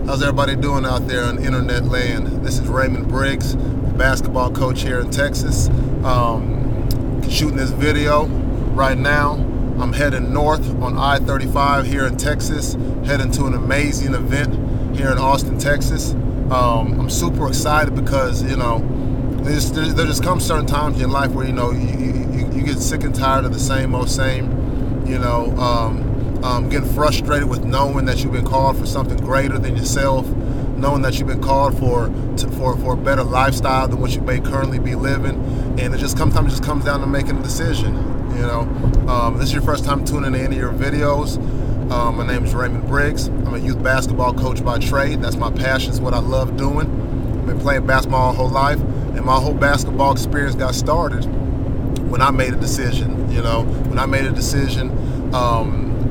How's everybody doing out there on internet land? This is Raymond Briggs, basketball coach here in Texas. Shooting this video right now. I'm heading north on I-35 here in Texas, heading to an amazing event here in Austin, Texas. I'm super excited because, you know, there just comes certain times in your life where, you know, you get sick and tired of the same old same, you know, getting frustrated with knowing that you've been called for something greater than yourself, knowing that you've been called for a better lifestyle than what you may currently be living, and sometimes it just comes down to making a decision. You know, this is your first time tuning in any of your videos. My name is Raymond Briggs. I'm a youth basketball coach by trade. That's my passion. It's what I love doing. I've been playing basketball my whole life, and my whole basketball experience got started when I made a decision. You know, when I made a decision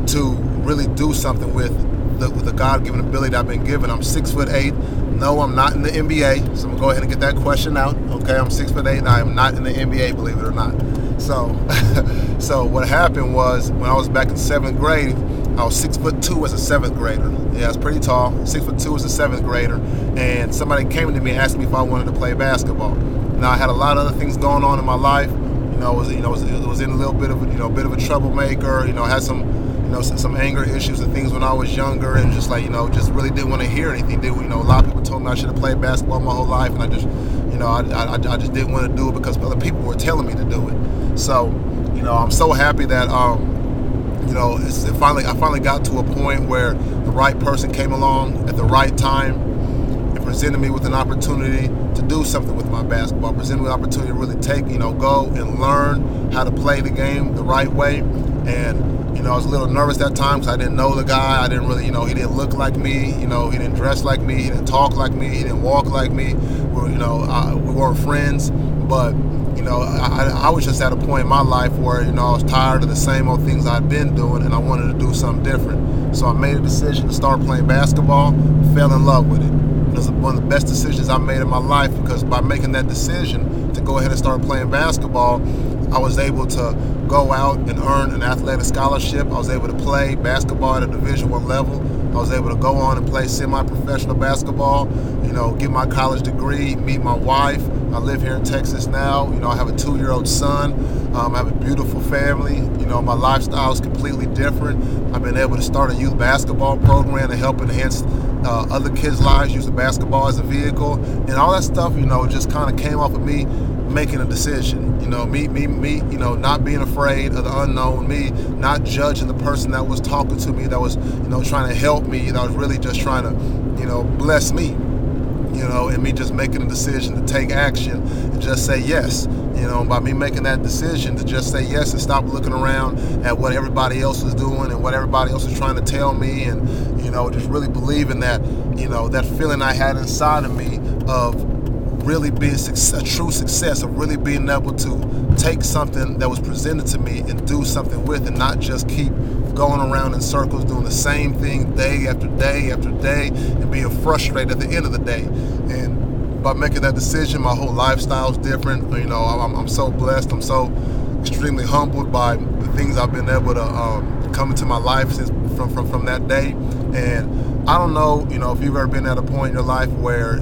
to really do something with the God-given ability that I've been given. I'm 6'8". No, I'm not in the NBA. So I'm gonna go ahead and get that question out. Okay, I'm 6'8". I am not in the NBA, believe it or not. So, so what happened was when I was back in 7th grade, I was 6'2" as a 7th grader. Yeah, I was pretty tall. 6'2" as a 7th grader, and somebody came to me and asked me if I wanted to play basketball. Now I had a lot of other things going on in my life. You know, it was in a little bit of bit of a troublemaker. You know, had some anger issues and things when I was younger, and just just really didn't want to hear anything. A lot of people told me I should have played basketball my whole life, and I just didn't want to do it because other people were telling me to do it. So, I'm so happy that I finally got to a point where the right person came along at the right time and presented me with an opportunity to do something with my basketball, presented me with an opportunity to really go and learn how to play the game the right way. And I was a little nervous that time because I didn't know the guy. I didn't really, he didn't look like me. He didn't dress like me. He didn't talk like me. He didn't walk like me. We weren't friends. But, I was just at a point in my life where, I was tired of the same old things I'd been doing, and I wanted to do something different. So I made a decision to start playing basketball, fell in love with it. It was one of the best decisions I made in my life, because by making that decision to go ahead and start playing basketball, I was able to go out and earn an athletic scholarship. I was able to play basketball at a Division I level. I was able to go on and play semi-professional basketball, get my college degree, meet my wife. I live here in Texas now. I have a 2-year-old son. I have a beautiful family. My lifestyle is completely different. I've been able to start a youth basketball program to help enhance other kids' lives, using basketball as a vehicle, and all that stuff, just kind of came off of me making a decision. Me, not being afraid of the unknown, me not judging the person that was talking to me, that was, trying to help me, that was really just trying to, bless me, and me just making a decision to take action and just say yes. By me making that decision to just say yes and stop looking around at what everybody else was doing and what everybody else was trying to tell me, and, just really believing that, that feeling I had inside of me of really being a true success, of really being able to take something that was presented to me and do something with, and not just keep going around in circles doing the same thing day after day after day and being frustrated at the end of the day. And by making that decision, my whole lifestyle is different. I'm so blessed. I'm so extremely humbled by the things I've been able to come into my life since from that day. And I don't know, if you've ever been at a point in your life where,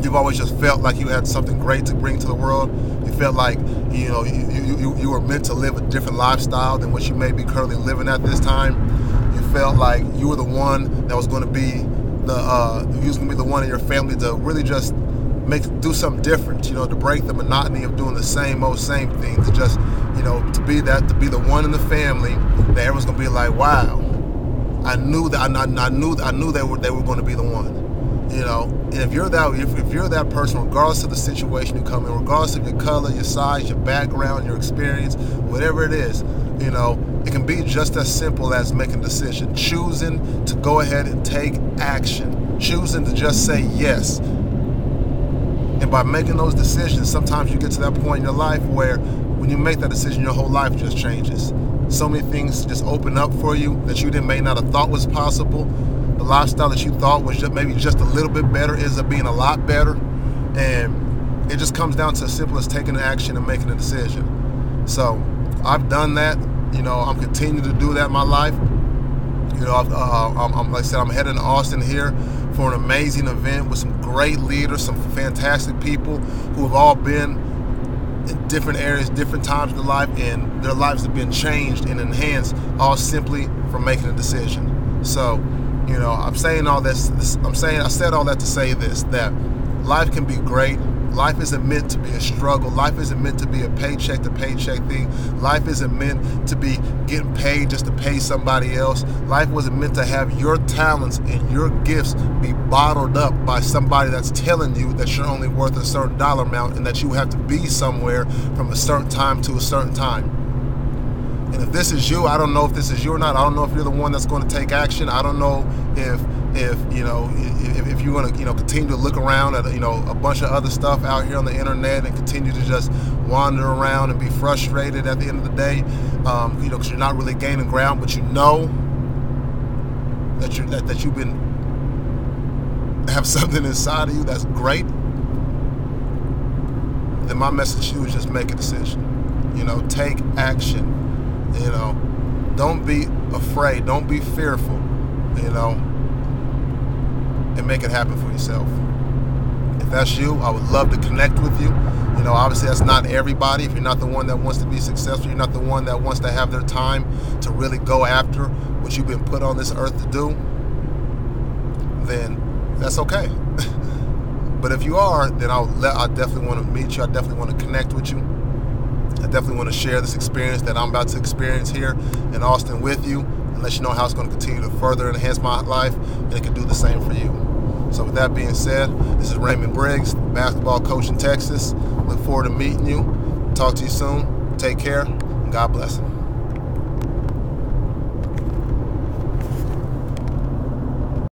you've always just felt like you had something great to bring to the world. You felt like, you were meant to live a different lifestyle than what you may be currently living at this time. You felt like you were the one that was going to be the one in your family to really just do something different, to break the monotony of doing the same thing, to just, to be the one in the family that everyone's going to be like, wow, I knew they were going to be the one. And if you're that person, regardless of the situation you come in, regardless of your color, your size, your background, your experience, whatever it is, it can be just as simple as making a decision, choosing to go ahead and take action, choosing to just say yes. And by making those decisions, sometimes you get to that point in your life where when you make that decision, your whole life just changes. So many things just open up for you that you may not have thought was possible. The lifestyle that you thought was maybe just a little bit better ends up being a lot better. And it just comes down to as simple as taking action and making a decision. So I've done that. I'm continuing to do that in my life. You know, like I said, I'm heading to Austin here for an amazing event with some great leaders, some fantastic people who have all been in different areas, different times in their life, and their lives have been changed and enhanced, all simply from making a decision. So, you know, I'm saying all this. I said all that to say this: that life can be great. Life isn't meant to be a struggle. Life isn't meant to be a paycheck to paycheck thing. Life isn't meant to be getting paid just to pay somebody else. Life wasn't meant to have your talents and your gifts be bottled up by somebody that's telling you that you're only worth a certain dollar amount and that you have to be somewhere from a certain time to a certain time. And if this is you, I don't know if this is you or not. I don't know if you're the one that's going to take action. I don't know if you know, if you're going to, you know, continue to look around at, you know, a bunch of other stuff out here on the internet and continue to just wander around and be frustrated at the end of the day, you know, because you're not really gaining ground, but you know that you've been have something inside of you that's great. Then my message to you is just make a decision. You know, take action. You know, don't be afraid. Don't be fearful. You know, and make it happen for yourself. If that's you, I would love to connect with you. You know, obviously that's not everybody. If you're not the one that wants to be successful, you're not the one that wants to have their time to really go after what you've been put on this earth to do, then that's okay. But if you are, then I definitely want to meet you. I definitely want to connect with you. I definitely want to share this experience that I'm about to experience here in Austin with you, and let you know how it's going to continue to further enhance my life, and it can do the same for you. So with that being said, this is Raymond Briggs, basketball coach in Texas. Look forward to meeting you. Talk to you soon. Take care, and God bless.